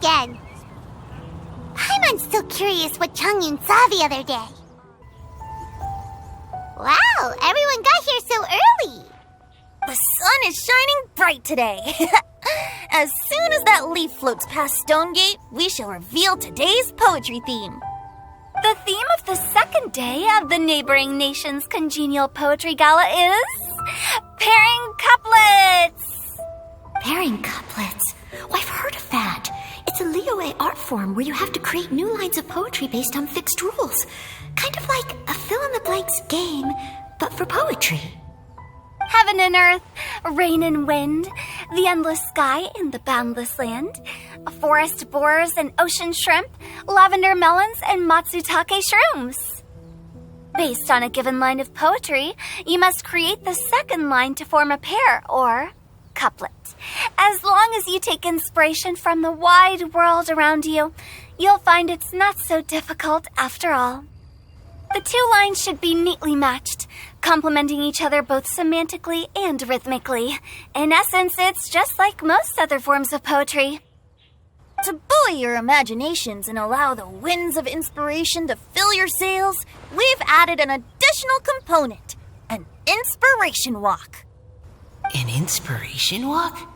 again. Paimon's still curious what Changyun saw the other day. Wow, everyone got here so early. The sun is shining bright today. As soon as that leaf floats past Stonegate, we shall reveal today's poetry theme. The theme of the second day of the neighboring nation's congenial poetry gala is pairing couplets. Pairing couplets? Oh, I've heard of that. It's a Liyue art form where you have to create new lines of poetry based on fixed rules. Kind of like a fill-in-the-blanks game, but for poetry. Heaven and earth, rain and wind, the endless sky and the boundless land, forest borers and ocean shrimp, lavender melons and matsutake shrooms. Based on a given line of poetry, you must create the second line to form a pair, or couplet. As long as you take inspiration from the wide world around you, you'll find it's not so difficult after all. The two lines should be neatly matched, complementing each other both semantically and rhythmically. In essence, it's just like most other forms of poetry. To buoy your imaginations and allow the winds of inspiration to fill your sails, we've added an additional component, an inspiration walk. An inspiration walk?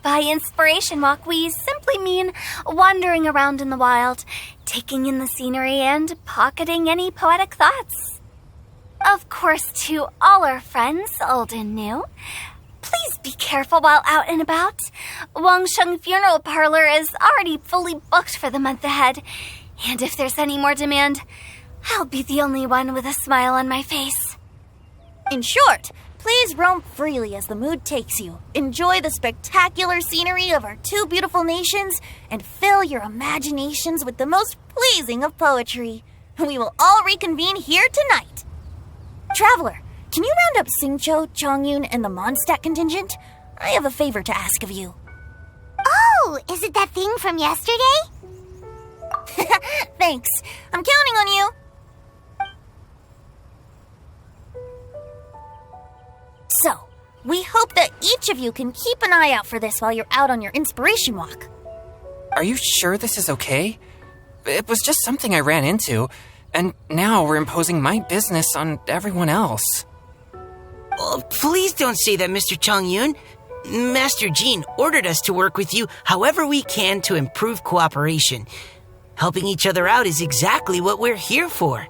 By inspiration walk, we simply mean wandering around in the wild, taking in the scenery and pocketing any poetic thoughts. Of course, to all our friends, old and new, please be careful while out and about. Wangsheng Funeral Parlor is already fully booked for the month ahead, and if there's any more demand, I'll be the only one with a smile on my face. In short, please roam freely as the mood takes you. Enjoy the spectacular scenery of our two beautiful nations and fill your imaginations with the most pleasing of poetry. We will all reconvene here tonight. Traveler, can you round up Xingqiu, Changyun, and the Mondstadt contingent? I have a favor to ask of you. Oh, is it that thing from yesterday? Thanks. I'm counting on you. So, we hope that each of you can keep an eye out for this while you're out on your inspiration walk. Are you sure this is okay? It was just something I ran into, and now we're imposing my business on everyone else. Oh, please don't say that, Mr. Changyun. Master Jean ordered us to work with you however we can to improve cooperation. Helping each other out is exactly what we're here for.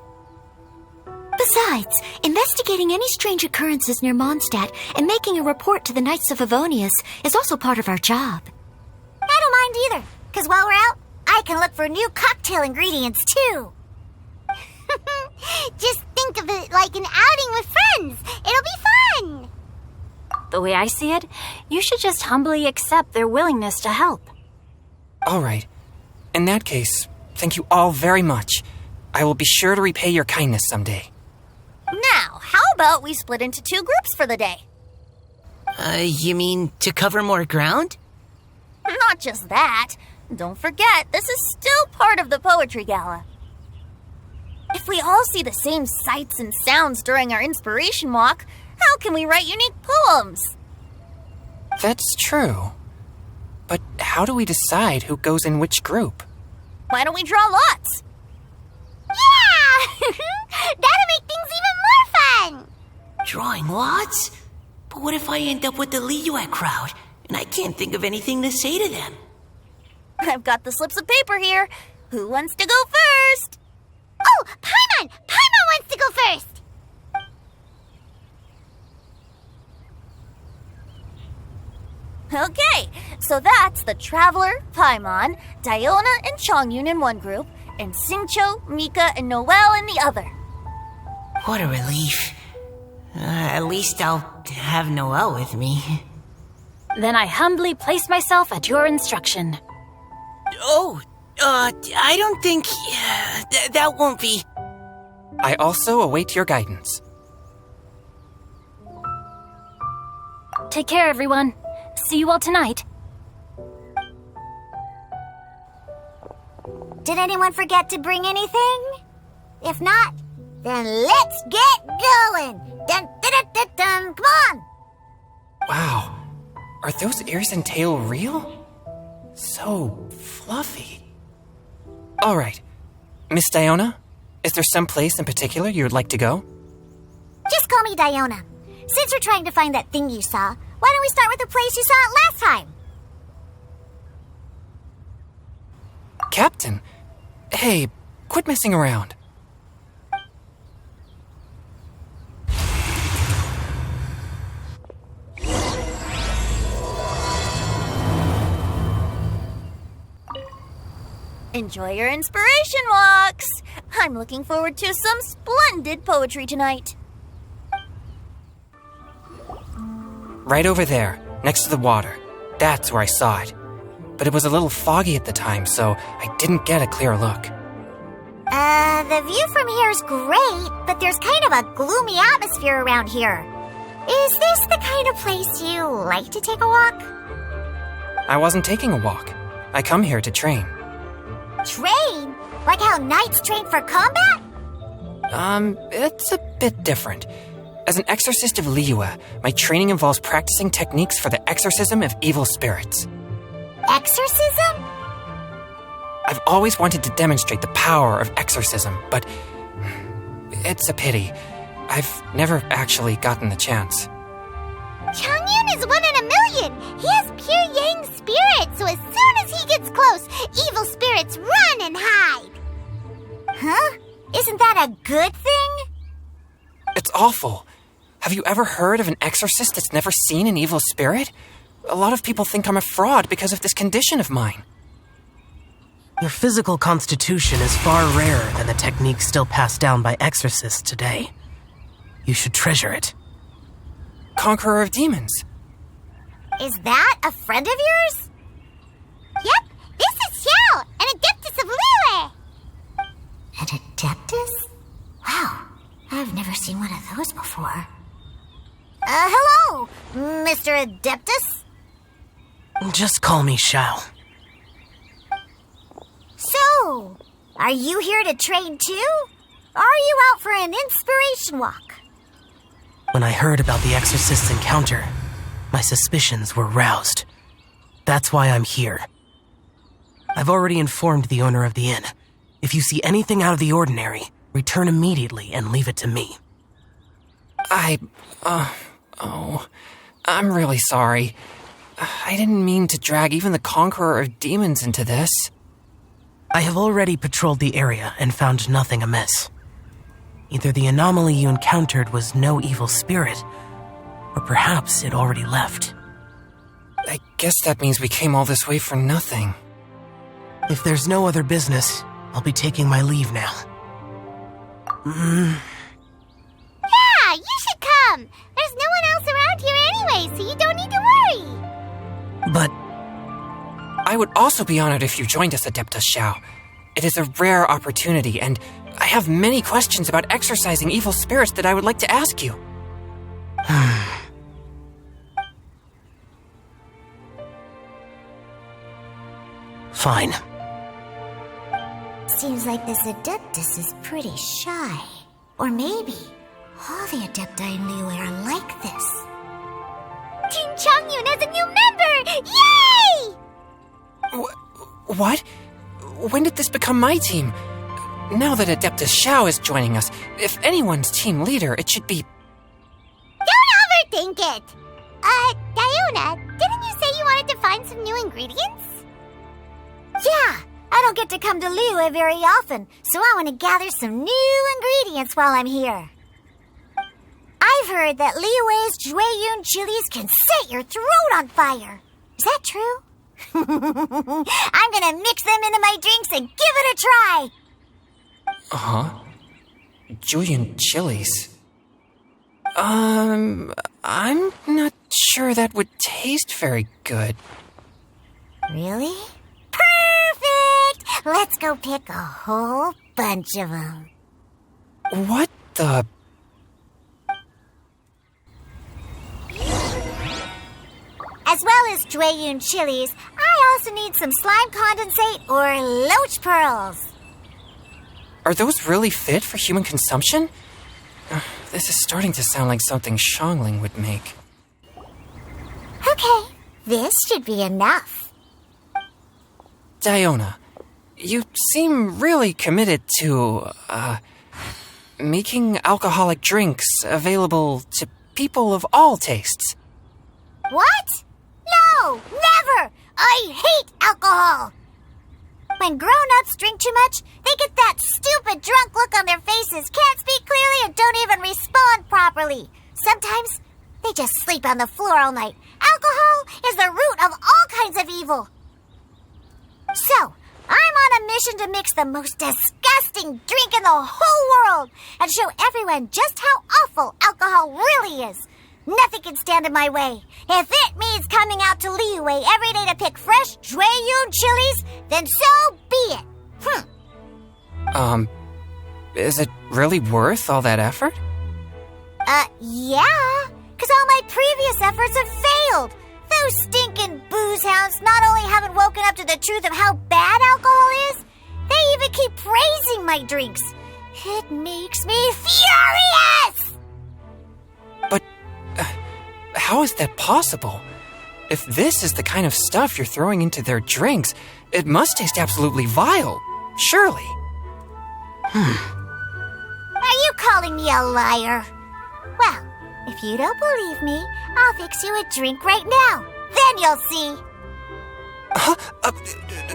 Besides, investigating any strange occurrences near Mondstadt and making a report to the Knights of Favonius is also part of our job. I don't mind either, because while we're out, I can look for new cocktail ingredients too. Just think of it like an outing with friends. It'll be fun. The way I see it, you should just humbly accept their willingness to help. All right. In that case, thank you all very much. I will be sure to repay your kindness someday. Now, how about we split into two groups for the day? You mean to cover more ground? Not just that. Don't forget, this is still part of the Poetry Gala. If we all see the same sights and sounds during our inspiration walk, how can we write unique poems? That's true. But how do we decide who goes in which group? Why don't we draw lots? Yeah! That'll make things even more fun! Drawing lots? But what if I end up with the Liyue crowd, and I can't think of anything to say to them? I've got the slips of paper here. Who wants to go first? Oh, Paimon! Paimon wants to go first! Okay, so that's the Traveler, Paimon, Diona, and Changyun in one group, and Xingqiu, Mika, and Noelle in the other. What a relief. At least I'll have Noelle with me. Then I humbly place myself at your instruction. I don't think... that won't be... I also await your guidance. Take care, everyone. See you all tonight. Did anyone forget to bring anything? If not, then let's get going! Dun, dun, dun, dun, dun. Come on! Wow. Are those ears and tail real? So fluffy. All right. Miss Diona, is there some place in particular you would like to go? Just call me Diona. Since we're trying to find that thing you saw, why don't we start with the place you saw it last time? Captain, hey, quit messing around. Enjoy your inspiration walks. I'm looking forward to some splendid poetry tonight. Right over there, next to the water. That's where I saw it. But it was a little foggy at the time, so I didn't get a clear look. The view from here is great, but there's kind of a gloomy atmosphere around here. Is this the kind of place you like to take a walk? I wasn't taking a walk. I come here to train. Train? Like how knights train for combat? It's a bit different. As an exorcist of Liyue, my training involves practicing techniques for the exorcism of evil spirits. Exorcism? I've always wanted to demonstrate the power of exorcism, but it's a pity. I've never actually gotten the chance. Changyun is 1 in a million! He has pure yang spirit, so as soon as he gets close, evil spirits run and hide! Huh? Isn't that a good thing? It's awful. Have you ever heard of an exorcist that's never seen an evil spirit? A lot of people think I'm a fraud because of this condition of mine. Your physical constitution is far rarer than the techniques still passed down by exorcists today. You should treasure it. Conqueror of demons. Is that a friend of yours? Yep, this is Xiao, an adeptus of Liyue. An adeptus? Wow, I've never seen one of those before. Hello, Mr. Adeptus? Just call me Xiao. So, are you here to train too? Or are you out for an inspiration walk? When I heard about the exorcist's encounter, my suspicions were roused. That's why I'm here. I've already informed the owner of the inn. If you see anything out of the ordinary, return immediately and leave it to me. I'm really sorry. I didn't mean to drag even the Conqueror of Demons into this. I have already patrolled the area and found nothing amiss. Either the anomaly you encountered was no evil spirit, or perhaps it already left. I guess that means we came all this way for nothing. If there's no other business, I'll be taking my leave now. Yeah, you should come. There's no one else around here anyway, so you don't need to worry. But I would also be honored if you joined us, Adeptus Xiao. It is a rare opportunity, and I have many questions about exorcising evil spirits that I would like to ask you. Fine. Seems like this Adeptus is pretty shy. Or maybe all the Adepti in Liyue are like this. Team Changyun has a new member! Yay! What? When did this become my team? Now that Adeptus Xiao is joining us, if anyone's team leader, it should be... Don't overthink it! Diona, didn't you say you wanted to find some new ingredients? Yeah, I don't get to come to Liyue very often, so I want to gather some new ingredients while I'm here. I've heard that Liyue's Jueyun chilies can set your throat on fire. Is that true? I'm gonna mix them into my drinks and give it a try. Uh-huh. Jueyun chilies. I'm not sure that would taste very good. Really? Perfect! Let's go pick a whole bunch of them. What the... As well as Jueyun chilies, I also need some slime condensate or loach pearls. Are those really fit for human consumption? This is starting to sound like something Xiangling would make. Okay, this should be enough. Diona, you seem really committed to, making alcoholic drinks available to people of all tastes. What? No, never! I hate alcohol! When grown-ups drink too much, they get that stupid drunk look on their faces, can't speak clearly, and don't even respond properly. Sometimes, they just sleep on the floor all night. Alcohol is the root of all kinds of evil. So, I'm on a mission to mix the most disgusting drink in the whole world and show everyone just how awful alcohol really is. Nothing can stand in my way. If it means coming out to Liyue every day to pick fresh Jueyun chilies, then so be it. Is it really worth all that effort? Yeah, because all my previous efforts have failed. Those stinking booze hounds not only haven't woken up to the truth of how bad alcohol is, they even keep praising my drinks. It makes me furious! But how is that possible? If this is the kind of stuff you're throwing into their drinks, it must taste absolutely vile, surely. Are you calling me a liar? Well, if you don't believe me, I'll fix you a drink right now. Then you'll see.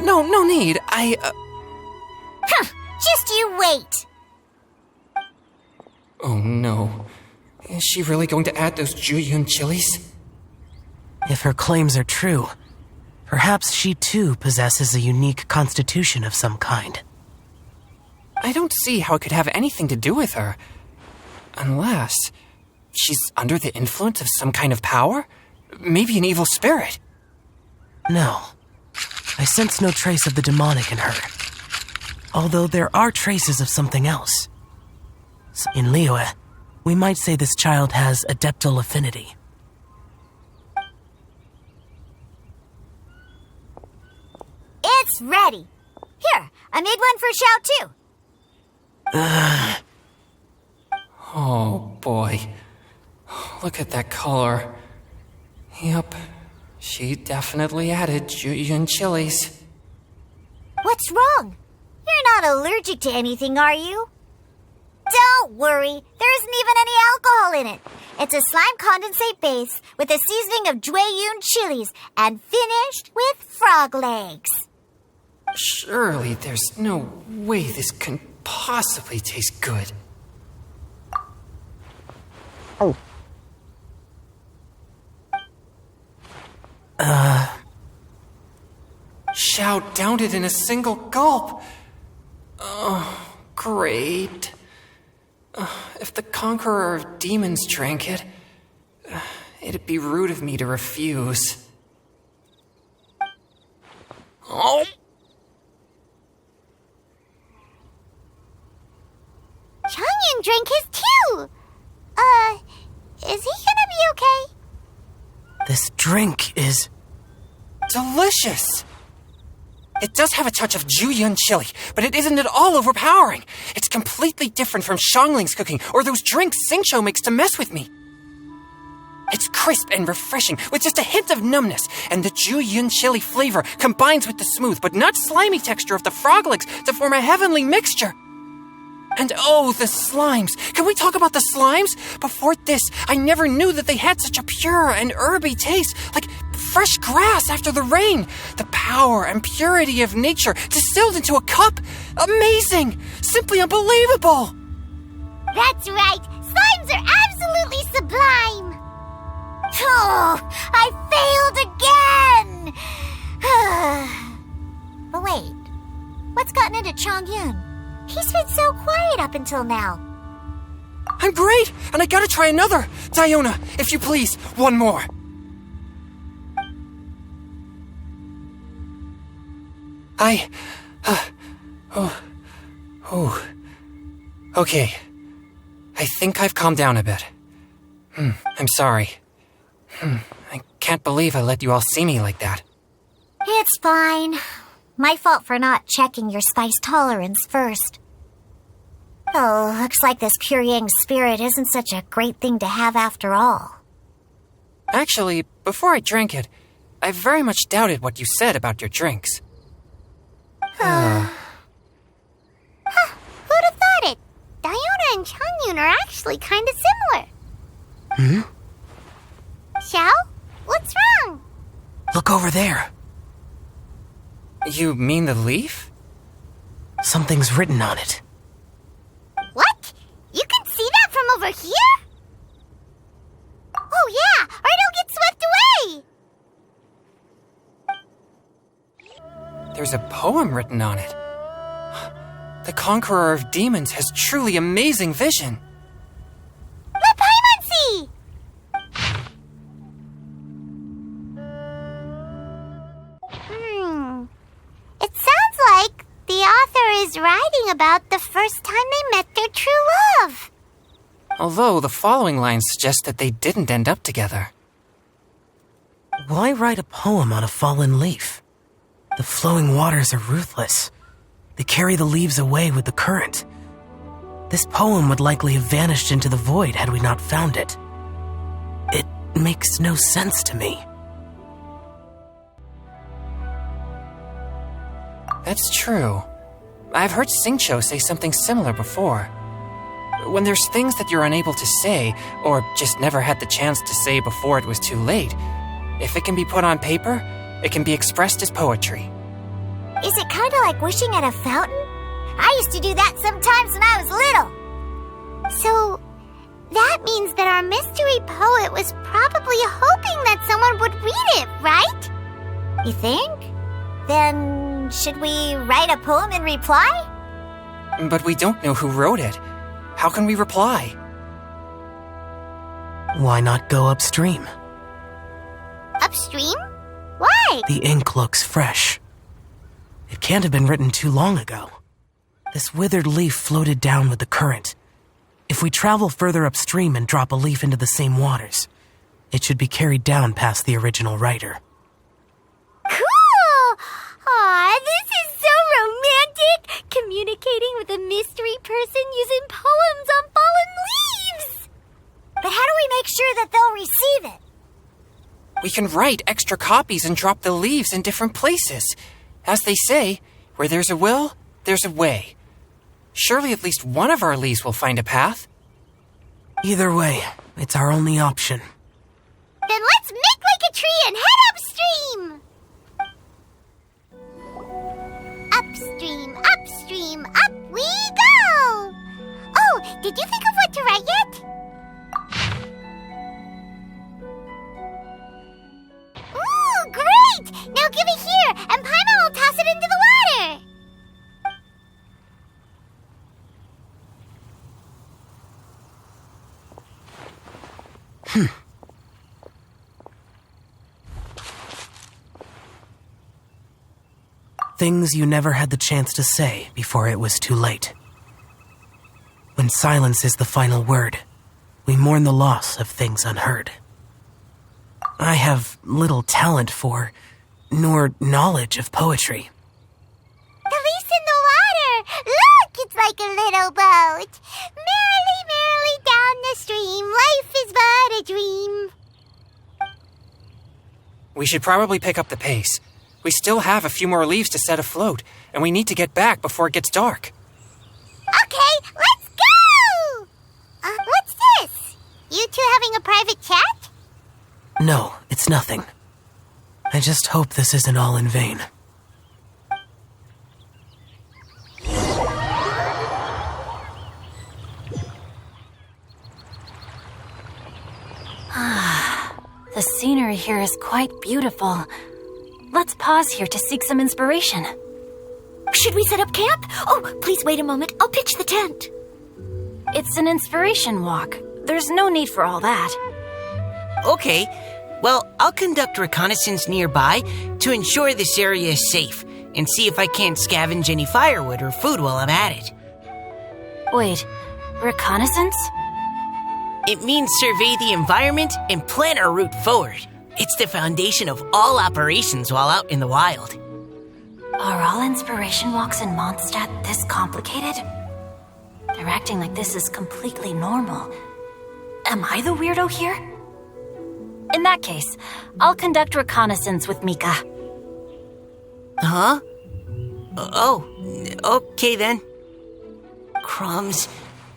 No need. Just you wait. Oh no. Is she really going to add those Jueyun chilies? If her claims are true, perhaps she too possesses a unique constitution of some kind. I don't see how it could have anything to do with her. Unless she's under the influence of some kind of power? Maybe an evil spirit. No. I sense no trace of the demonic in her. Although there are traces of something else. In Liyue, we might say this child has adeptal affinity. It's ready. Here, I made one for Xiao too. Oh boy. Look at that color. Yep, she definitely added Jueyun chilies. What's wrong? You're not allergic to anything, are you? Don't worry, there isn't even any alcohol in it. It's a slime condensate base with a seasoning of Jueyun chilies and finished with frog legs. Surely there's no way this can possibly taste good. Xiao downed it in a single gulp. Oh, great. If the conqueror of demons drank it, it'd be rude of me to refuse. Oh! Changyun drank his too. Is he gonna be okay? This drink is... delicious! It does have a touch of Jueyun chili, but it isn't at all overpowering. It's completely different from Xiangling's cooking or those drinks Xingqiu makes to mess with me. It's crisp and refreshing, with just a hint of numbness, and the Jueyun chili flavor combines with the smooth but not slimy texture of the frog legs to form a heavenly mixture. And oh, the slimes! Can we talk about the slimes? Before this, I never knew that they had such a pure and herby taste, like fresh grass after the rain. The power and purity of nature distilled into a cup. Amazing! Simply unbelievable! That's right, slimes are absolutely sublime. Oh, I failed again! But wait, what's gotten into Changyun? He's been so quiet up until now. I'm great, and I gotta try another. Diona, if you please, one more. Okay. I think I've calmed down a bit. I'm sorry. I can't believe I let you all see me like that. It's fine. My fault for not checking your spice tolerance first. Oh, looks like this pure yang spirit isn't such a great thing to have after all. Actually, before I drank it, I very much doubted what you said about your drinks. Who'd have thought it? Diona and Changyun are actually kind of similar. Xiao? What's wrong? Look over there. You mean the leaf? Something's written on it. What? You can see that from over here? Oh yeah, or it'll get swept away! There's a poem written on it. The Conqueror of Demons has truly amazing vision. Let Paimon see! It sounds like the author is writing about the first time they met their true love. Although the following lines suggest that they didn't end up together. Why write a poem on a fallen leaf? The flowing waters are ruthless. They carry the leaves away with the current. This poem would likely have vanished into the void had we not found it. It makes no sense to me. That's true. I've heard Xingqiu say something similar before. When there's things that you're unable to say, or just never had the chance to say before it was too late, if it can be put on paper, it can be expressed as poetry. Is it kind of like wishing at a fountain? I used to do that sometimes when I was little. So, that means that our mystery poet was probably hoping that someone would read it, right? You think? Then, should we write a poem in reply? But we don't know who wrote it. How can we reply? Why not go upstream? Upstream? Why? The ink looks fresh. It can't have been written too long ago. This withered leaf floated down with the current. If we travel further upstream and drop a leaf into the same waters, it should be carried down past the original writer. Cool! Aw, this is so romantic! Communicating with a mystery person using poems on fallen leaves! But how do we make sure that they'll receive it? We can write extra copies and drop the leaves in different places. As they say, where there's a will, there's a way. Surely at least one of our leaves will find a path. Either way, it's our only option. Then let's make like a tree and head upstream! Upstream, upstream, up we go! Oh, did you think of what to write yet? Ooh, great! Now give it here, and Paimon will toss it into the water! Things you never had the chance to say before it was too late. When silence is the final word, we mourn the loss of things unheard. I have little talent for, nor knowledge of poetry. The leaf's in the water! Look, it's like a little boat! Merrily, merrily down the stream, life is but a dream. We should probably pick up the pace. We still have a few more leaves to set afloat, and we need to get back before it gets dark. Okay, let's go! What's this? You two having a private chat? No, it's nothing. I just hope this isn't all in vain. The scenery here is quite beautiful. Let's pause here to seek some inspiration. Should we set up camp? Oh, please wait a moment. I'll pitch the tent. It's an inspiration walk. There's no need for all that. Okay, well, I'll conduct reconnaissance nearby to ensure this area is safe and see if I can't scavenge any firewood or food while I'm at it. Wait, reconnaissance? It means survey the environment and plan our route forward. It's the foundation of all operations while out in the wild. Are all inspiration walks in Mondstadt this complicated? They're acting like this is completely normal. Am I the weirdo here? In that case, I'll conduct reconnaissance with Mika. Huh? Oh, okay then. Crumbs.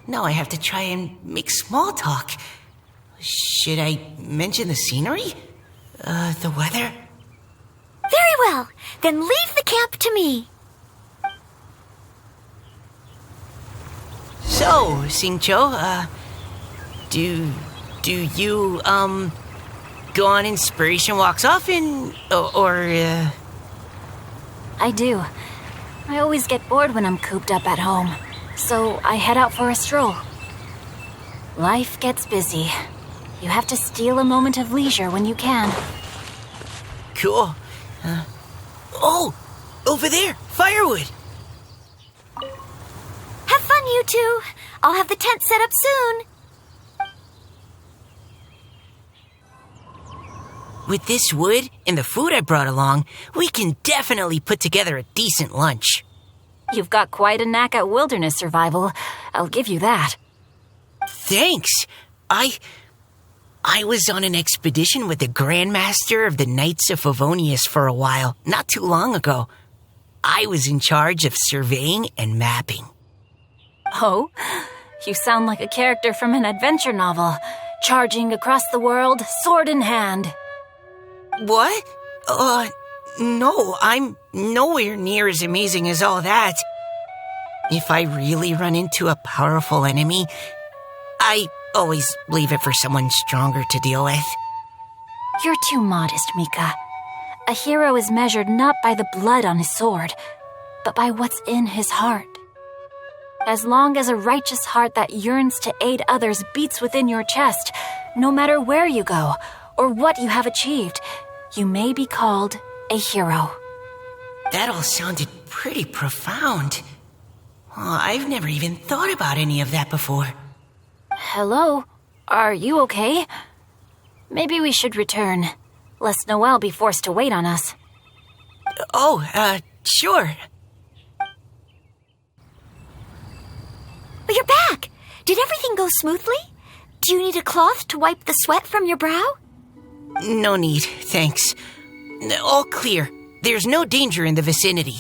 Now I have to try and make small talk. Should I mention the scenery? The weather? Very well. Then leave the camp to me. So, Xingqiu, do you, go on inspiration walks often, or I do. I always get bored when I'm cooped up at home, so I head out for a stroll. Life gets busy. You have to steal a moment of leisure when you can. Cool. Oh, over there, firewood. Have fun, you two. I'll have the tent set up soon. With this wood and the food I brought along, we can definitely put together a decent lunch. You've got quite a knack at wilderness survival. I'll give you that. Thanks. I was on an expedition with the Grandmaster of the Knights of Favonius for a while, not too long ago. I was in charge of surveying and mapping. Oh? You sound like a character from an adventure novel, charging across the world, sword in hand. What? No, I'm nowhere near as amazing as all that. If I really run into a powerful enemy, I always leave it for someone stronger to deal with. You're too modest, Mika. A hero is measured not by the blood on his sword, but by what's in his heart. As long as a righteous heart that yearns to aid others beats within your chest, no matter where you go or what you have achieved, you may be called a hero. That all sounded pretty profound. I've never even thought about any of that before. Hello? Are you okay? Maybe we should return, lest Noelle be forced to wait on us. Sure. But you're back. Did everything go smoothly? Do you need a cloth to wipe the sweat from your brow? No need, thanks. All clear. There's no danger in the vicinity.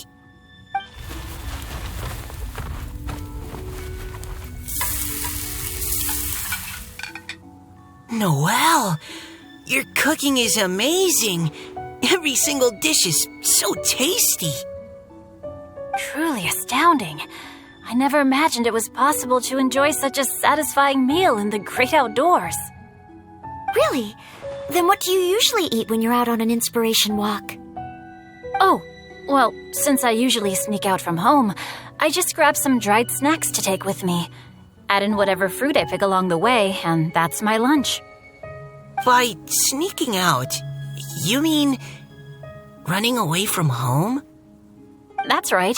Noelle, your cooking is amazing. Every single dish is so tasty. Truly astounding. I never imagined it was possible to enjoy such a satisfying meal in the great outdoors. Really? Then what do you usually eat when you're out on an inspiration walk? Oh, well, since I usually sneak out from home, I just grab some dried snacks to take with me. Add in whatever fruit I pick along the way, and that's my lunch. By sneaking out, you mean running away from home? That's right.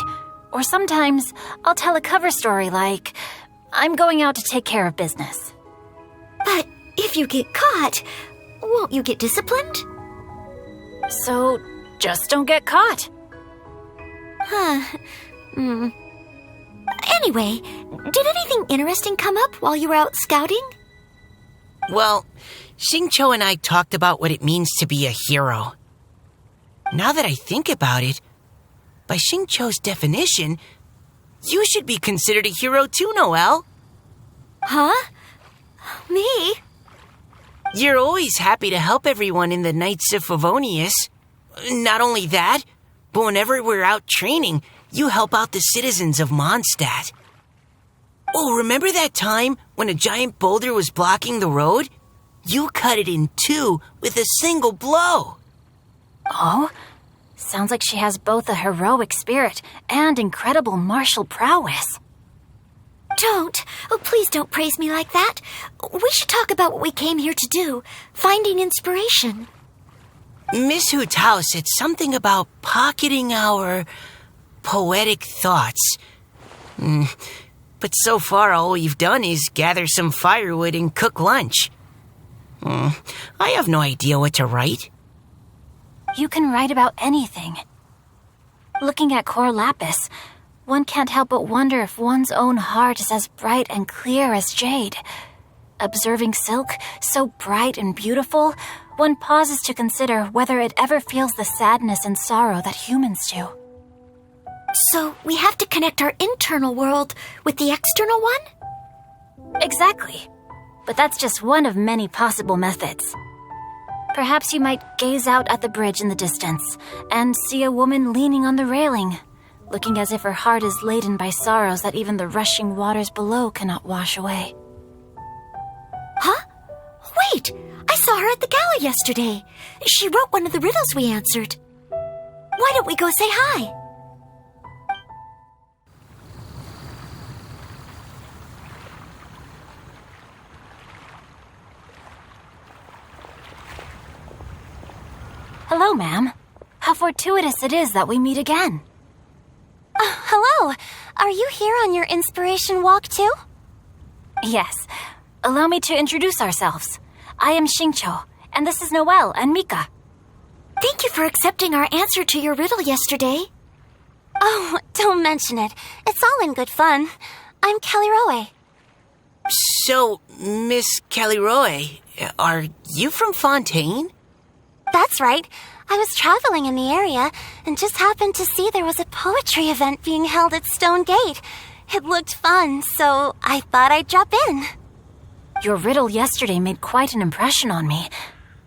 Or sometimes I'll tell a cover story like, I'm going out to take care of business. But if you get caught, won't you get disciplined? So just don't get caught. Anyway, did anything interesting come up while you were out scouting? Well, Xingqiu and I talked about what it means to be a hero. Now that I think about it, by Xingqiu's definition, you should be considered a hero too, Noelle. Huh? Me? You're always happy to help everyone in the Knights of Favonius. Not only that, but whenever we're out training, you help out the citizens of Mondstadt. Oh, remember that time when a giant boulder was blocking the road? You cut it in two with a single blow. Oh? Sounds like she has both a heroic spirit and incredible martial prowess. Don't. Oh, please don't praise me like that. We should talk about what we came here to do, finding inspiration. Miss Hu Tao said something about pocketing our poetic thoughts. But so far all we've done is gather some firewood and cook lunch. I have no idea what to write. You can write about anything. Looking at Cor Lapis, one can't help but wonder if one's own heart is as bright and clear as jade. Observing silk, so bright and beautiful, one pauses to consider whether it ever feels the sadness and sorrow that humans do. So we have to connect our internal world with the external one? Exactly. But that's just one of many possible methods. Perhaps you might gaze out at the bridge in the distance and see a woman leaning on the railing, looking as if her heart is laden by sorrows that even the rushing waters below cannot wash away. Huh? Wait! I saw her at the gala yesterday. She wrote one of the riddles we answered. Why don't we go say hi? Hello, ma'am. How fortuitous it is that we meet again. Hello. Are you here on your inspiration walk too? Yes. Allow me to introduce ourselves. I am Xingqiu, and this is Noelle and Mika. Thank you for accepting our answer to your riddle yesterday. Oh, don't mention it. It's all in good fun. I'm Caliroe. So, Miss Caliroe, are you from Fontaine? That's right. I was traveling in the area and just happened to see there was a poetry event being held at Stone Gate. It looked fun, so I thought I'd drop in. Your riddle yesterday made quite an impression on me.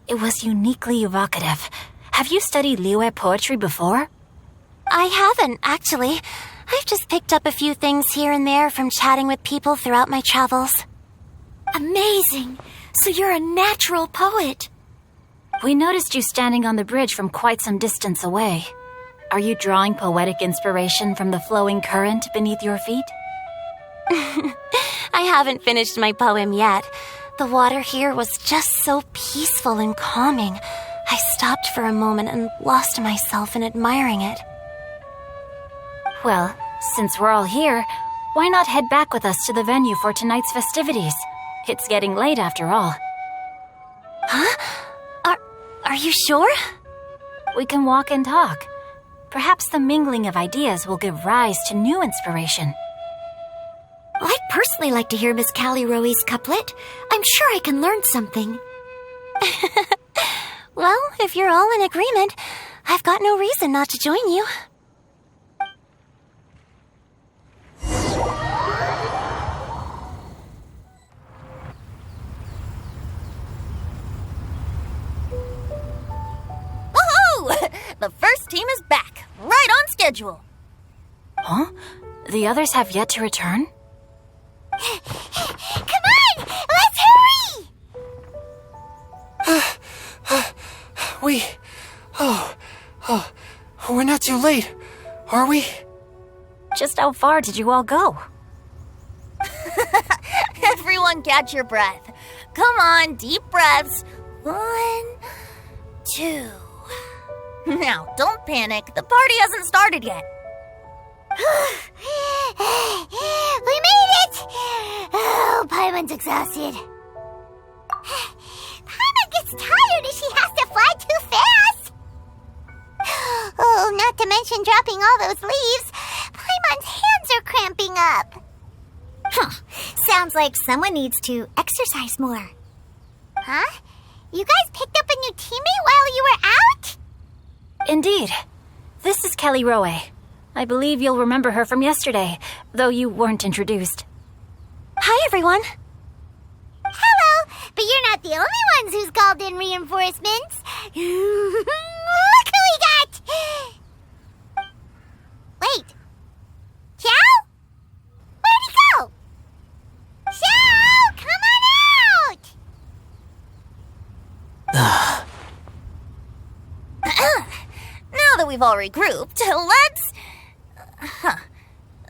It was uniquely evocative. Have you studied Liyue poetry before? I haven't, actually. I've just picked up a few things here and there from chatting with people throughout my travels. Amazing! So you're a natural poet. We noticed you standing on the bridge from quite some distance away. Are you drawing poetic inspiration from the flowing current beneath your feet? I haven't finished my poem yet. The water here was just so peaceful and calming. I stopped for a moment and lost myself in admiring it. Well, since we're all here, why not head back with us to the venue for tonight's festivities? It's getting late after all. Huh? Are you sure? We can walk and talk. Perhaps the mingling of ideas will give rise to new inspiration. I'd personally like to hear Miss Caliroe's couplet. I'm sure I can learn something. Well, if you're all in agreement, I've got no reason not to join you. The first team is back, right on schedule. Huh? The others have yet to return? Come on, let's hurry! We're not too late, are we? Just how far did you all go? Everyone catch your breath. Come on, deep breaths. 1, 2... Now, don't panic. The party hasn't started yet. We made it! Oh, Paimon's exhausted. Paimon gets tired if she has to fly too fast. Oh, not to mention dropping all those leaves. Paimon's hands are cramping up. Sounds like someone needs to exercise more. Huh? You guys picked up a new teammate while you were out? Indeed. This is Caliroe. I believe you'll remember her from yesterday, though you weren't introduced. Hi, everyone. Hello, but you're not the only ones who's called in reinforcements. Look who we got! Wait. Xiao? Where'd he go? Xiao, come on out! Now that we've all regrouped, let's...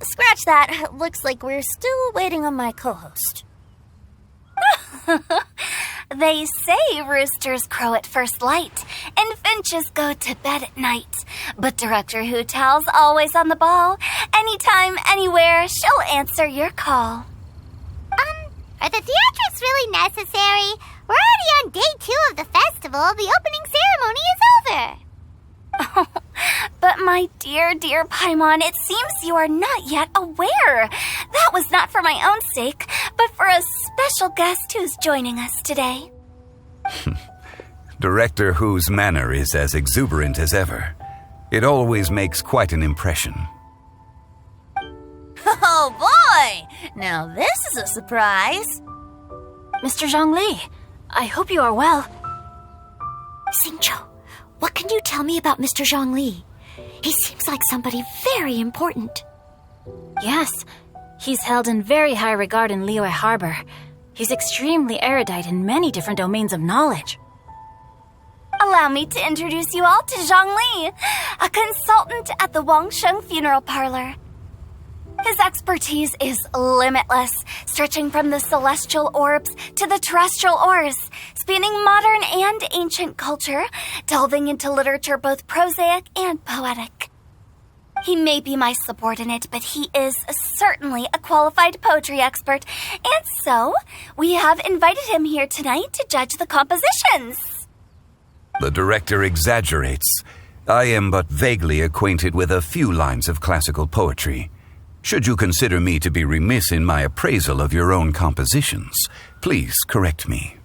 Scratch that. Looks like we're still waiting on my co-host. They say roosters crow at first light, and finches go to bed at night. But Director Hootal's always on the ball. Anytime, anywhere, she'll answer your call. Are the theatrics really necessary? We're already on day 2 of the festival. The opening ceremony is over. But my dear, dear Paimon, it seems you are not yet aware. That was not for my own sake, but for a special guest who's joining us today. Director Who's manner is as exuberant as ever. It always makes quite an impression. Oh boy! Now this is a surprise. Mr. Zhongli, I hope you are well. Xingqiu, what can you tell me about Mr. Zhongli? He seems like somebody very important. Yes, he's held in very high regard in Liyue Harbor. He's extremely erudite in many different domains of knowledge. Allow me to introduce you all to Zhongli, a consultant at the Wangsheng Funeral Parlor. His expertise is limitless, stretching from the celestial orbs to the terrestrial ores, spanning modern and ancient culture, delving into literature both prosaic and poetic. He may be my subordinate, but he is certainly a qualified poetry expert, and so we have invited him here tonight to judge the compositions. The director exaggerates. I am but vaguely acquainted with a few lines of classical poetry. Should you consider me to be remiss in my appraisal of your own compositions, please correct me.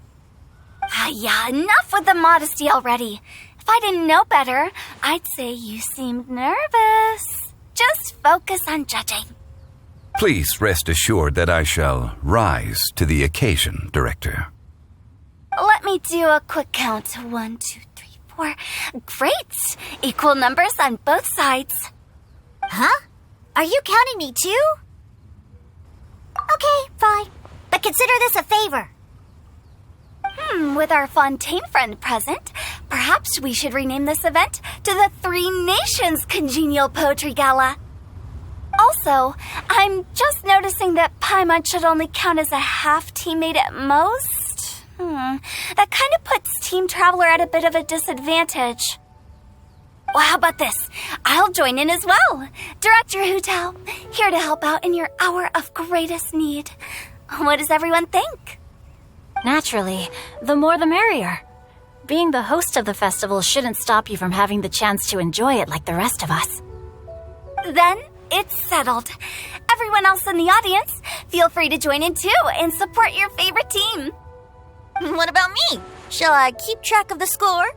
Yeah, enough with the modesty already. If I didn't know better, I'd say you seemed nervous. Just focus on judging. Please rest assured that I shall rise to the occasion, Director. Let me do a quick count. 1, 2, 3, 4. Great! Equal numbers on both sides. Huh? Are you counting me too? Okay, fine. But consider this a favor. With our Fontaine friend present, perhaps we should rename this event to the Three Nations Congenial Poetry Gala. Also, I'm just noticing that Paimon should only count as a half teammate at most. That kind of puts Team Traveler at a bit of a disadvantage. Well, how about this? I'll join in as well. Director Hu Tao, here to help out in your hour of greatest need. What does everyone think? Naturally, the more the merrier. Being the host of the festival shouldn't stop you from having the chance to enjoy it like the rest of us. Then it's settled. Everyone else in the audience, feel free to join in too and support your favorite team. What about me? Shall I keep track of the score?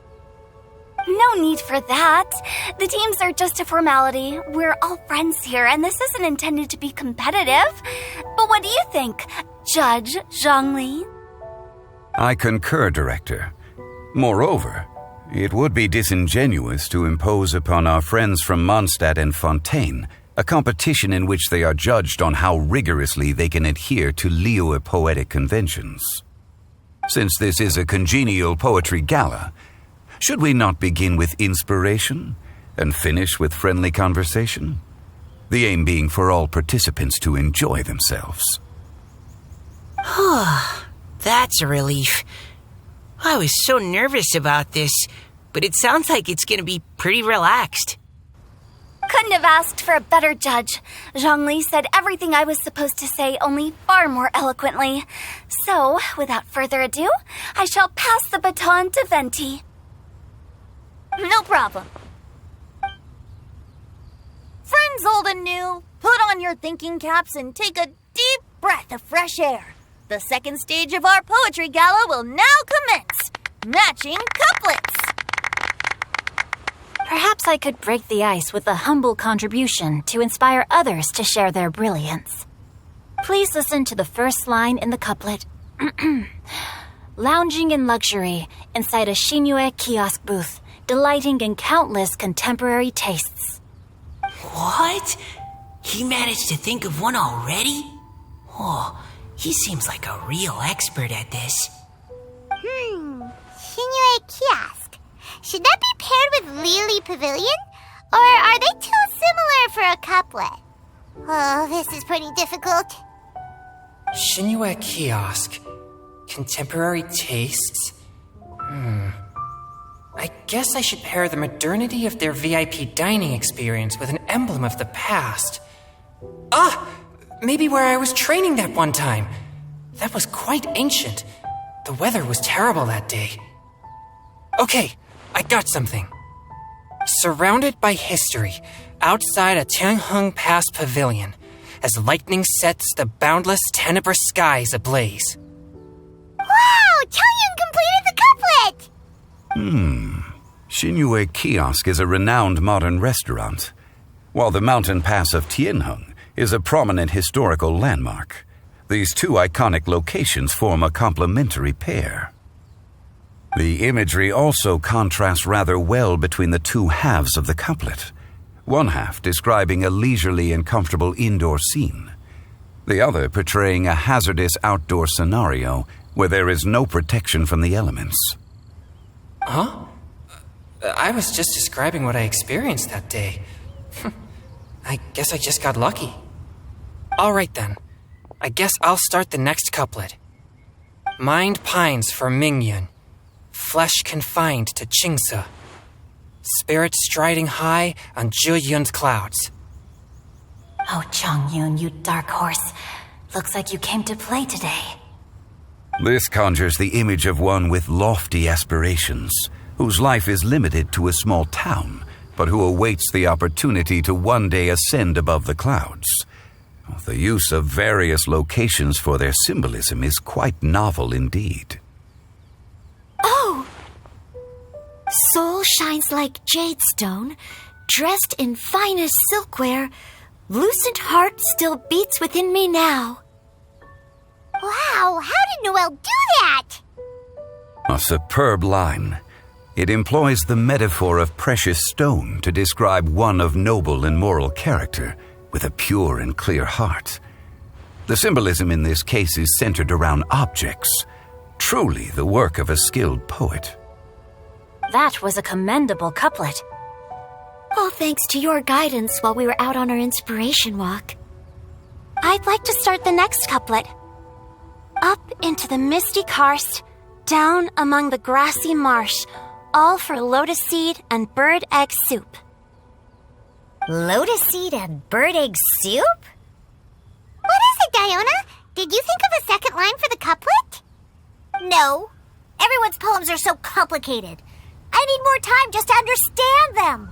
No need for that. The teams are just a formality. We're all friends here, and this isn't intended to be competitive. But what do you think, Judge Zhongli? I concur, Director. Moreover, it would be disingenuous to impose upon our friends from Mondstadt and Fontaine a competition in which they are judged on how rigorously they can adhere to Liyue poetic conventions. Since this is a congenial poetry gala, should we not begin with inspiration and finish with friendly conversation? The aim being for all participants to enjoy themselves. That's a relief. I was so nervous about this, but it sounds like it's going to be pretty relaxed. Couldn't have asked for a better judge. Zhongli said everything I was supposed to say, only far more eloquently. So, without further ado, I shall pass the baton to Venti. No problem. Friends old and new, put on your thinking caps and take a deep breath of fresh air. The second stage of our poetry gala will now commence. Matching couplets. Perhaps I could break the ice with a humble contribution to inspire others to share their brilliance. Please listen to the first line in the couplet. Lounging in luxury inside a Shinue kiosk booth, delighting in countless contemporary tastes. What? He managed to think of one already? Oh, he seems like a real expert at this. Shinue Kiosk. Should that be paired with Lily Pavilion? Or are they too similar for a couplet? Oh, this is pretty difficult. Shinue Kiosk. Contemporary tastes? I guess I should pair the modernity of their VIP dining experience with an emblem of the past. Maybe where I was training that one time. That was quite ancient. The weather was terrible that day. Okay, I got something. Surrounded by history, outside a Tianheng Pass pavilion, as lightning sets the boundless tenebrous skies ablaze. Wow! Changyun completed the couplet! Shinue Kiosk is a renowned modern restaurant, while the mountain pass of Tianheng is a prominent historical landmark. These two iconic locations form a complementary pair. The imagery also contrasts rather well between the two halves of the couplet, one half describing a leisurely and comfortable indoor scene, the other portraying a hazardous outdoor scenario where there is no protection from the elements. Huh? I was just describing what I experienced that day. I guess I just got lucky. All right then. I guess I'll start the next couplet. Mind pines for Mingyun, flesh confined to Chingsa, spirit striding high on Zheyun's clouds. Oh, Chongyun, you dark horse. Looks like you came to play today. This conjures the image of one with lofty aspirations, whose life is limited to a small town, but who awaits the opportunity to one day ascend above the clouds. The use of various locations for their symbolism is quite novel indeed. Oh! Soul shines like jadestone, dressed in finest silkware. Lucent heart still beats within me now. Wow, how did Noelle do that? A superb line. It employs the metaphor of precious stone to describe one of noble and moral character, with a pure and clear heart. The symbolism in this case is centered around objects, truly the work of a skilled poet. That was a commendable couplet. All thanks to your guidance while we were out on our inspiration walk. I'd like to start the next couplet. Up into the misty karst, down among the grassy marsh, all for lotus seed and bird egg soup. Lotus seed and bird egg soup? What is it, Diona? Did you think of a second line for the couplet? No. Everyone's poems are so complicated. I need more time just to understand them.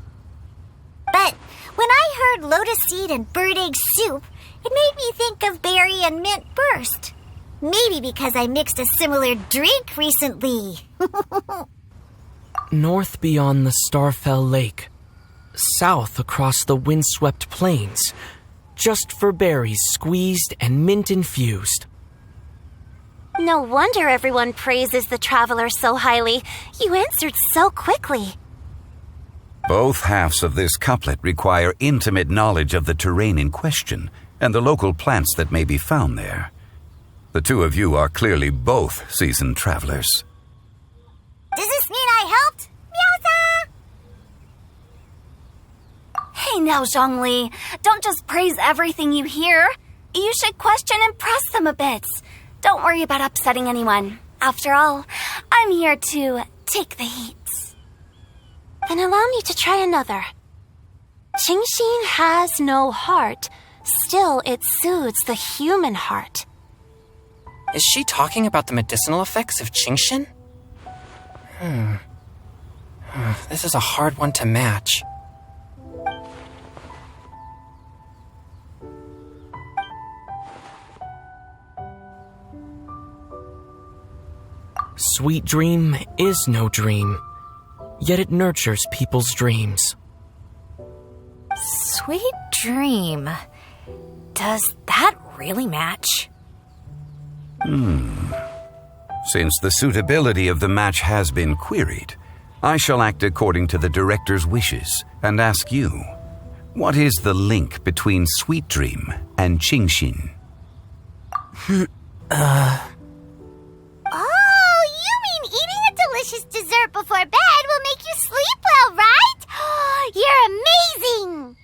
But when I heard lotus seed and bird egg soup, it made me think of berry and mint burst. Maybe because I mixed a similar drink recently. North beyond the Starfell Lake, south across the windswept plains, just for berries squeezed and mint infused. No wonder everyone praises the traveler so highly. You answered so quickly. Both halves of this couplet require intimate knowledge of the terrain in question and the local plants that may be found there. The two of you are clearly both seasoned travelers. Does this mean I helped? Meowsa! Hey now, Zhongli, don't just praise everything you hear. You should question and press them a bit. Don't worry about upsetting anyone. After all, I'm here to take the heat. Then allow me to try another. Qingxin has no heart, still it soothes the human heart. Is she talking about the medicinal effects of Qingxin? This is a hard one to match. Sweet dream is no dream, yet it nurtures people's dreams. Sweet dream. Does that really match? Since the suitability of the match has been queried, I shall act according to the director's wishes and ask you, what is the link between Sweet Dream and Qingxin? Oh, you mean eating a delicious dessert before bed will make you sleep well, right? You're amazing!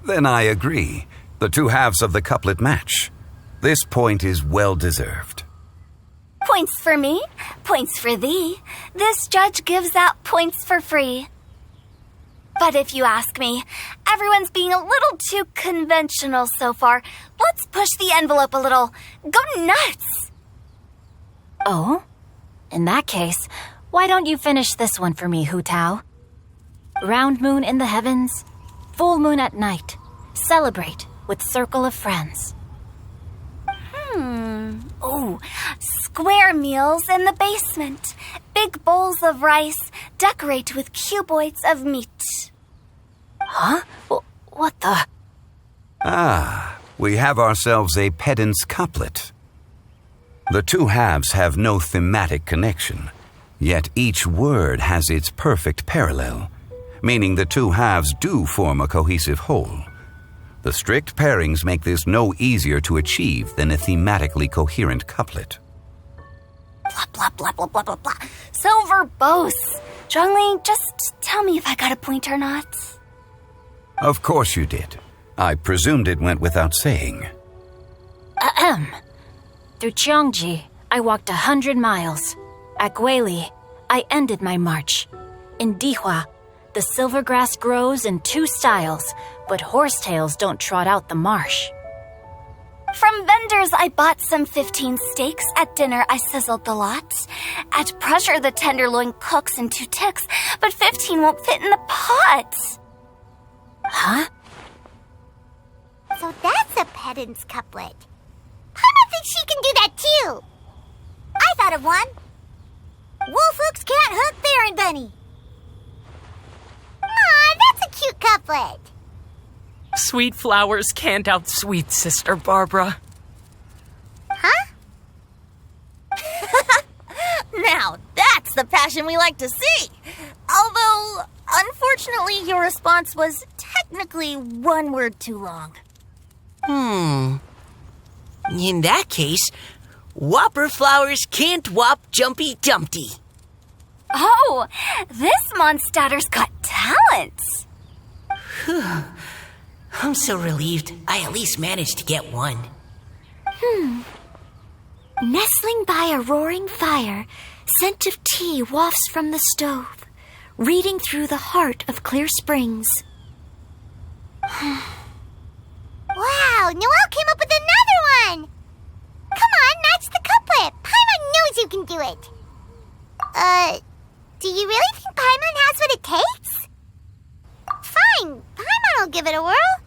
Then I agree. The two halves of the couplet match. This point is well deserved. Points for me, points for thee. This judge gives out points for free. But if you ask me, everyone's being a little too conventional so far. Let's push the envelope a little. Go nuts! Oh? In that case, why don't you finish this one for me, Hu Tao? Round moon in the heavens, full moon at night. Celebrate with circle of friends. Square meals in the basement. Big bowls of rice, decorate with cuboids of meat. Huh? What the? Ah, we have ourselves a pedant's couplet. The two halves have no thematic connection, yet each word has its perfect parallel, meaning the two halves do form a cohesive whole. The strict pairings make this no easier to achieve than a thematically coherent couplet. Blah, blah, blah, blah, blah, blah, blah. So verbose. Zhongli, just tell me if I got a point or not. Of course you did. I presumed it went without saying. Through Cheongji, I walked 100 miles. At Guili, I ended my march. In Dihua, the silver grass grows in 2 styles, but horsetails don't trot out the marsh. From vendors, I bought some 15 steaks. At dinner, I sizzled the lot. At pressure, the tenderloin cooks in 2 ticks, but 15 won't fit in the pot. Huh? So that's a pedant's couplet. Paimon thinks she can do that too. I thought of one. Wolf hooks can't hook Baron Bunny. Aw, that's a cute couplet. Sweet flowers can't outsweet Sister Barbara. Huh? Now, that's the passion we like to see. Although, unfortunately, your response was technically 1 word too long. In that case, whopper flowers can't whop Jumpy Dumpty. Oh, this Mondstadter's got talent. I'm so relieved I at least managed to get one. Nestling by a roaring fire, scent of tea wafts from the stove, reading through the heart of clear springs. Wow, Noelle came up with another one. Come on, match the couplet. Paimon knows you can do it. Do you really think Paimon has what it takes? Fine, Paimon will give it a whirl.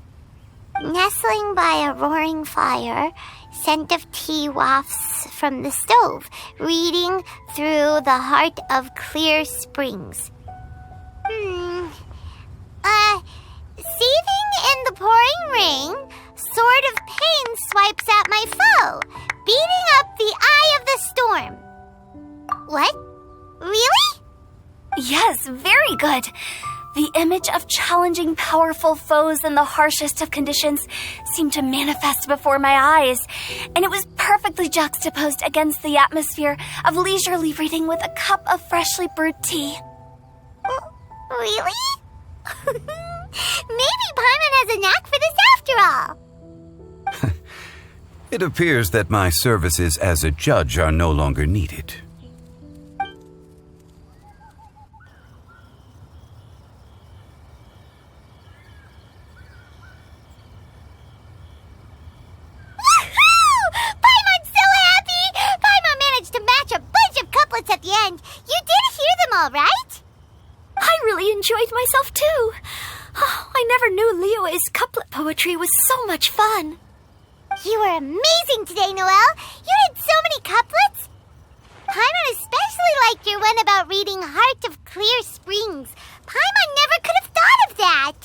Nestling by a roaring fire, scent of tea wafts from the stove, reading through the heart of clear springs. Seething in the pouring rain, sword of pain swipes at my foe, beating up the eye of the storm. What? Really? Yes, very good. The image of challenging powerful foes in the harshest of conditions seemed to manifest before my eyes, and it was perfectly juxtaposed against the atmosphere of leisurely reading with a cup of freshly brewed tea. Really? Maybe Paimon has a knack for this after all. It appears that my services as a judge are no longer needed. Paimon's so happy! Paimon managed to match a bunch of couplets at the end. You did hear them all, right? I really enjoyed myself too. Oh, I never knew Liyue's couplet poetry was so much fun. You were amazing today, Noelle. You did so many couplets. Paimon especially liked your one about reading Heart of Clear Springs. Paimon never could have thought of that.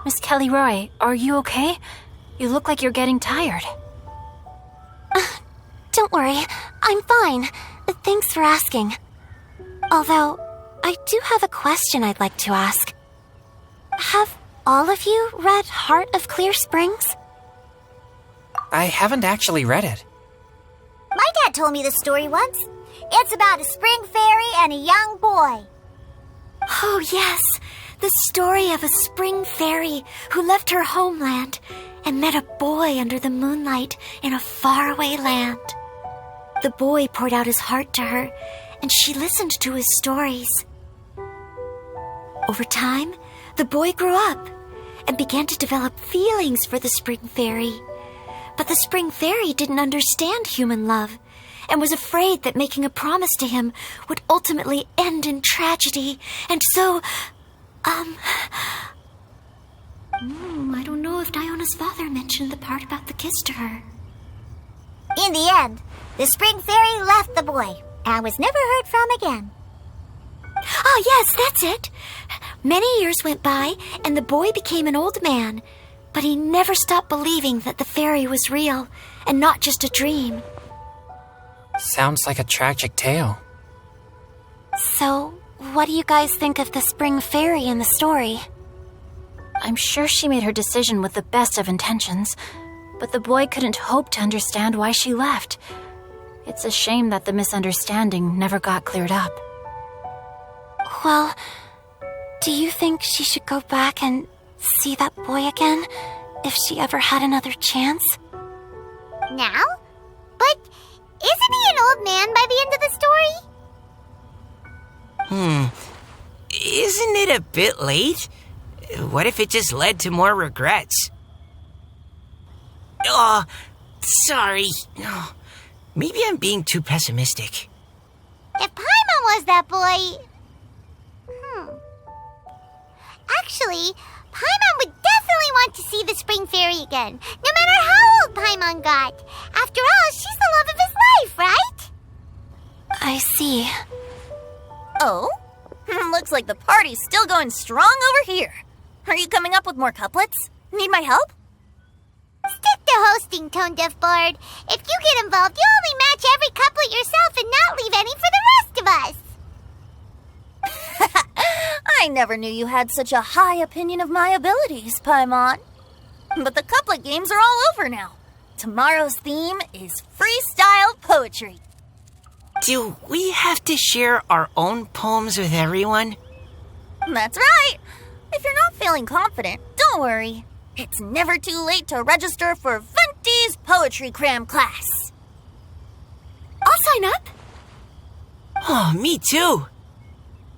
Miss Kelly Roy, are you okay? You look like you're getting tired. Don't worry, I'm fine. Thanks for asking. Although, I do have a question I'd like to ask. Have all of you read Heart of Clear Springs? I haven't actually read it. My dad told me the story once. It's about a spring fairy and a young boy. Oh, yes. The story of a spring fairy who left her homeland and met a boy under the moonlight in a faraway land. The boy poured out his heart to her, and she listened to his stories. Over time, the boy grew up and began to develop feelings for the spring fairy. But the spring fairy didn't understand human love and was afraid that making a promise to him would ultimately end in tragedy. And so, I don't know if Diona's father mentioned the part about the kiss to her. In the end, the spring fairy left the boy and was never heard from again. Oh, yes, that's it. Many years went by, and the boy became an old man, but he never stopped believing that the fairy was real and not just a dream. Sounds like a tragic tale. So, what do you guys think of the spring fairy in the story? I'm sure she made her decision with the best of intentions, but the boy couldn't hope to understand why she left. It's a shame that the misunderstanding never got cleared up. Well, do you think she should go back and see that boy again if she ever had another chance? Now? But isn't he an old man by the end of the story? Isn't it a bit late? What if it just led to more regrets? Oh, sorry. Oh, maybe I'm being too pessimistic. If Paimon was that boy... Actually, Paimon would definitely want to see the spring fairy again, no matter how old Paimon got. After all, she's the love of his life, right? I see. Oh? Looks like the party's still going strong over here. Are you coming up with more couplets? Need my help? Stick to hosting, Tone Deaf Bard. If you get involved, you'll only match every couplet yourself and not leave any for the rest of us. I never knew you had such a high opinion of my abilities, Paimon. But the couplet games are all over now. Tomorrow's theme is freestyle poetry. Do we have to share our own poems with everyone? That's right. If you're not feeling confident, don't worry. It's never too late to register for Venti's Poetry Cram class. I'll sign up. Oh, me too.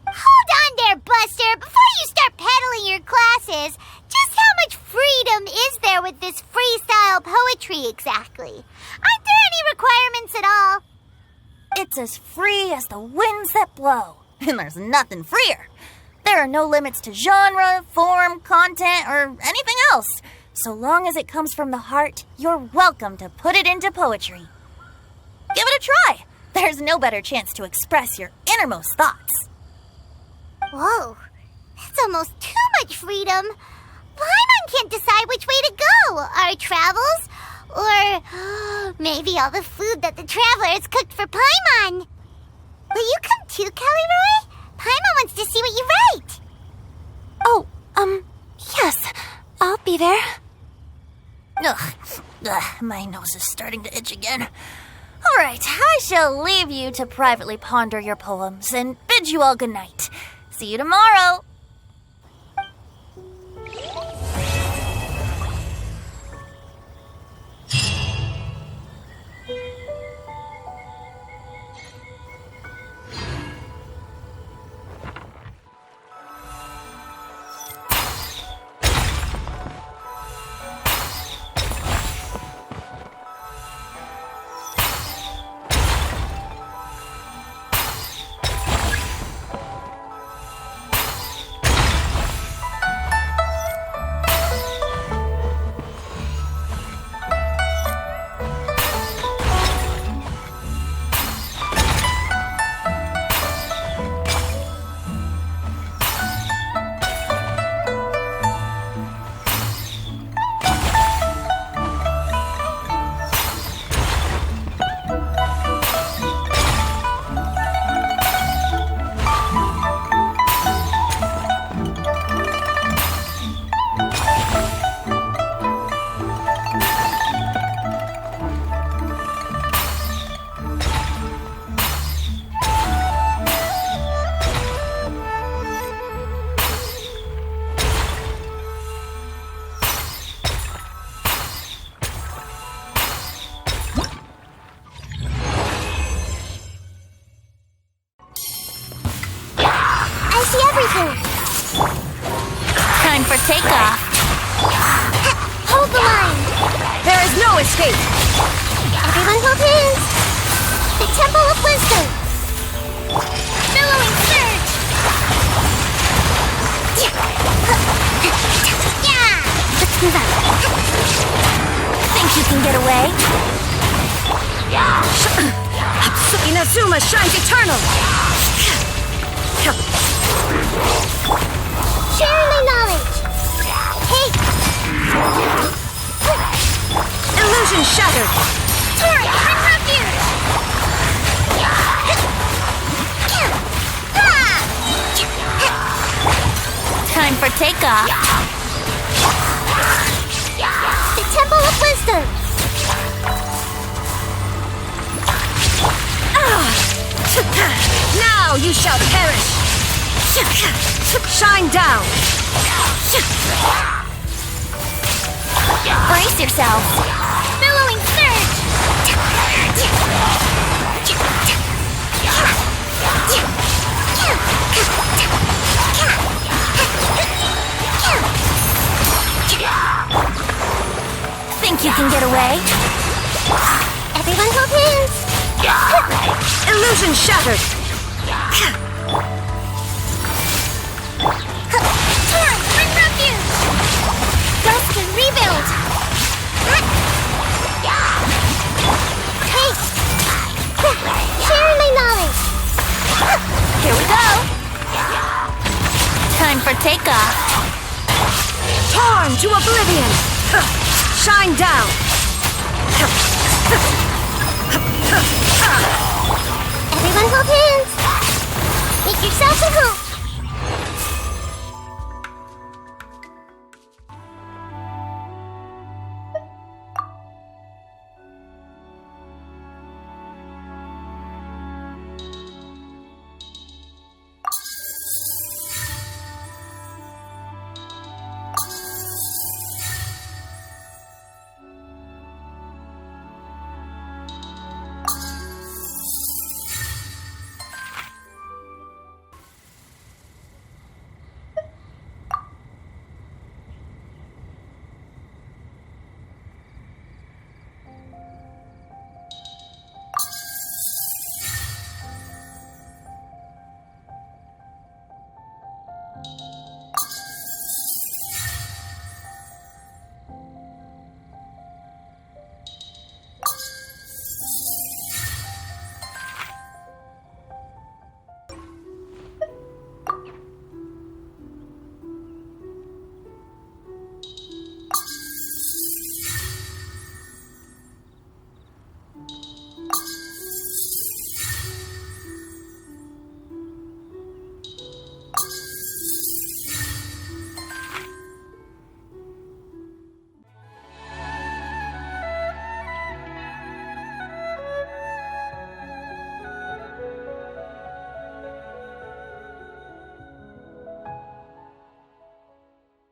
Hold on there, Buster. Before you start peddling your classes, just how much freedom is there with this freestyle poetry exactly? Aren't there any requirements at all? It's as free as the winds that blow. And there's nothing freer. There are no limits to genre, form, content, or anything else. So long as it comes from the heart, you're welcome to put it into poetry. Give it a try. There's no better chance to express your innermost thoughts. Whoa, that's almost too much freedom. Paimon can't decide which way to go. Our travels, or maybe all the food that the travelers cooked for Paimon. Will you come too, Kelly Roy? Paimon wants to see what you write. Oh, yes. I'll be there. Ugh, my nose is starting to itch again. All right, I shall leave you to privately ponder your poems and bid you all good night. See you tomorrow. Time for takeoff. Hold the line. There is no escape. Everyone hold hands. The Temple of Wisdom. Billowing surge. Yeah. Let's move out. you can get away? Inazuma shines eternal! Share my knowledge. Hey. Illusion shattered! Torrent, bring refuge. Time for takeoff. The Temple of Wisdom. Now you shall perish! Shine down! Brace yourselves. Billowing surge. Think you can get away? Everyone hold hands. Illusion shattered! Torrent, bring refuge. Rest and rebuild. Hey. Share my knowledge. Here we go. Time for takeoff. Torn to oblivion! Shine down! Everyone hold hands. Make yourselves at home.